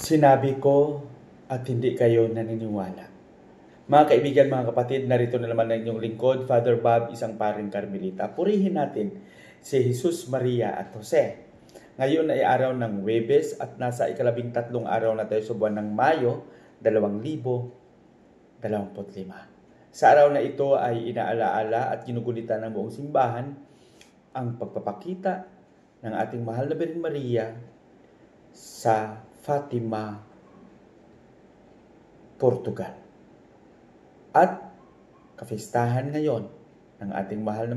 Sinabi ko at hindi kayo naniniwala. Mga kaibigan, mga kapatid, narito na naman ang inyong lingkod, Father Bob, isang paring Carmelita. Purihin natin si Jesus, Maria at Jose. Ngayon ay araw ng Huwebes at nasa 13 araw na tayo sa buwan ng Mayo, 2025. Sa araw na ito ay inaalaala at ginugulitan ng buong simbahan ang pagpapakita ng ating mahal na Birhen Maria sa Fatima, Portugal. At kapistahan ngayon ng ating mahal na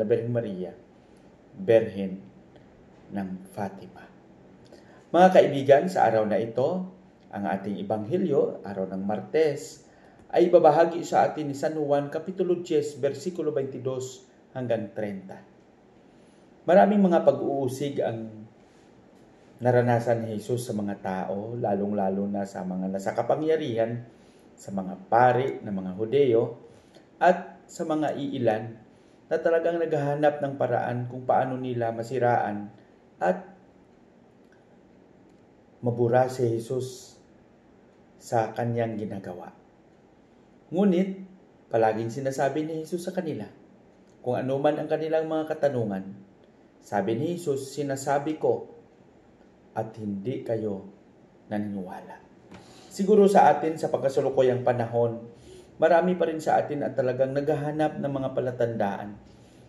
Birhen Maria, Birhen ng Fatima. Mga kaibigan, sa araw na ito, ang ating Ebanghelyo, araw ng Martes, ay babahagi sa atin ni San Juan, Kapitulo 10, versikulo 22 hanggang 30. Maraming mga pag-uusig ang naranasan ni Jesus sa mga tao, lalong-lalo na sa mga nasa kapangyarihan, sa mga pari ng mga Hudeo, at sa mga iilan na talagang naghahanap ng paraan kung paano nila masiraan at mabura si Jesus sa kanyang ginagawa. Ngunit, palaging sinasabi ni Jesus sa kanila, kung ano man ang kanilang mga katanungan, sabi ni Jesus, sinasabi ko at hindi kayo naniniwala. Siguro sa atin sa pagkasalukuyang panahon, marami pa rin sa atin at talagang naghahanap ng mga palatandaan,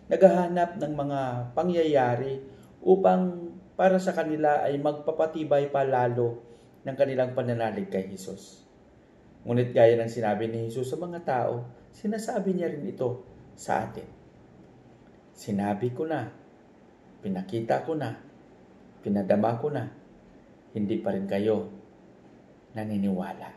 naghahanap ng mga pangyayari upang para sa kanila ay magpapatibay pa lalo ng kanilang pananalig kay Jesus. Ngunit gaya ng sinabi ni Jesus sa mga tao, sinasabi niya rin ito sa atin. Sinabi ko na, pinakita ko na, pinadama ko na, hindi pa rin kayo naniniwala.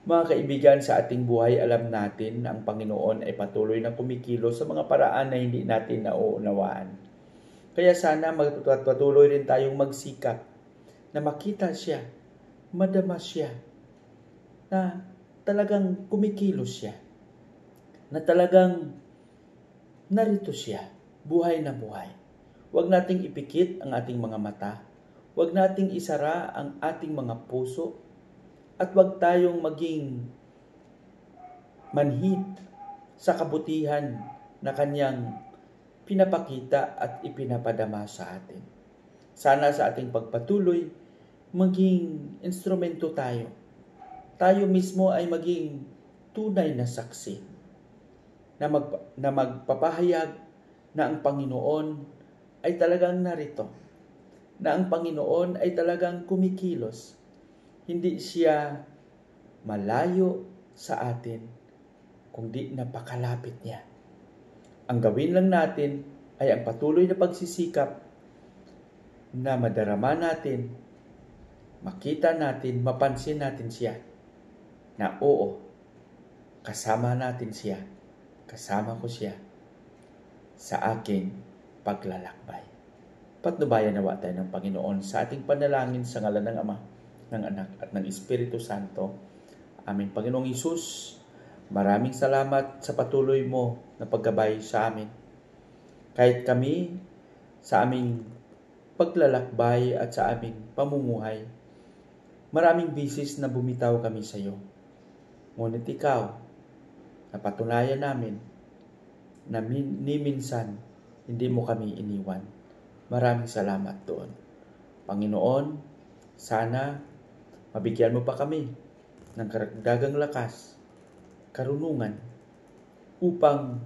Mga kaibigan, sa ating buhay, alam natin na ang Panginoon ay patuloy na kumikilos sa mga paraan na hindi natin nauunawaan. Kaya sana patuloy rin tayong magsikap na makita siya, madama siya, na talagang kumikilos siya, na talagang narito siya, buhay na buhay. Huwag nating ipikit ang ating mga mata, huwag nating isara ang ating mga puso, at huwag tayong maging manhid sa kabutihan na kanyang pinapakita at ipinapadama sa atin. Sana sa ating pagpatuloy, maging instrumento tayo. Tayo mismo ay maging tunay na saksi na magpapahayag na ang Panginoon ay talagang narito, na ang Panginoon ay talagang kumikilos. Hindi siya malayo sa atin, kundi napakalapit niya. Ang gawin lang natin ay ang patuloy na pagsisikap na madarama natin, makita natin, mapansin natin siya, na oo, kasama natin siya, kasama ko siya sa aking paglalakbay. Patnubayan nawa tayo ng Panginoon sa ating panalangin sa ngalan ng Ama, ng Anak at ng Espiritu Santo. Aming Panginoong Hesus, maraming salamat sa patuloy mo na paggabay sa amin. Kahit kami sa aming paglalakbay at sa aming pamumuhay, maraming bisis na bumitaw kami sa iyo. Ngunit ikaw, napatunayan namin na minsan hindi mo kami iniwan. Maraming salamat doon. Panginoon, sana mabigyan mo pa kami ng karagdagang lakas, karunungan, upang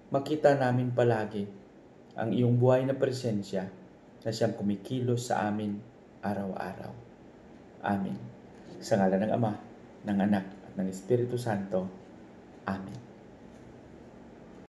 makita namin palagi ang iyong buhay na presensya na siyang kumikilos sa amin araw-araw. Amen. Sa ngalan ng Ama, ng Anak, at ng Espiritu Santo. Amen.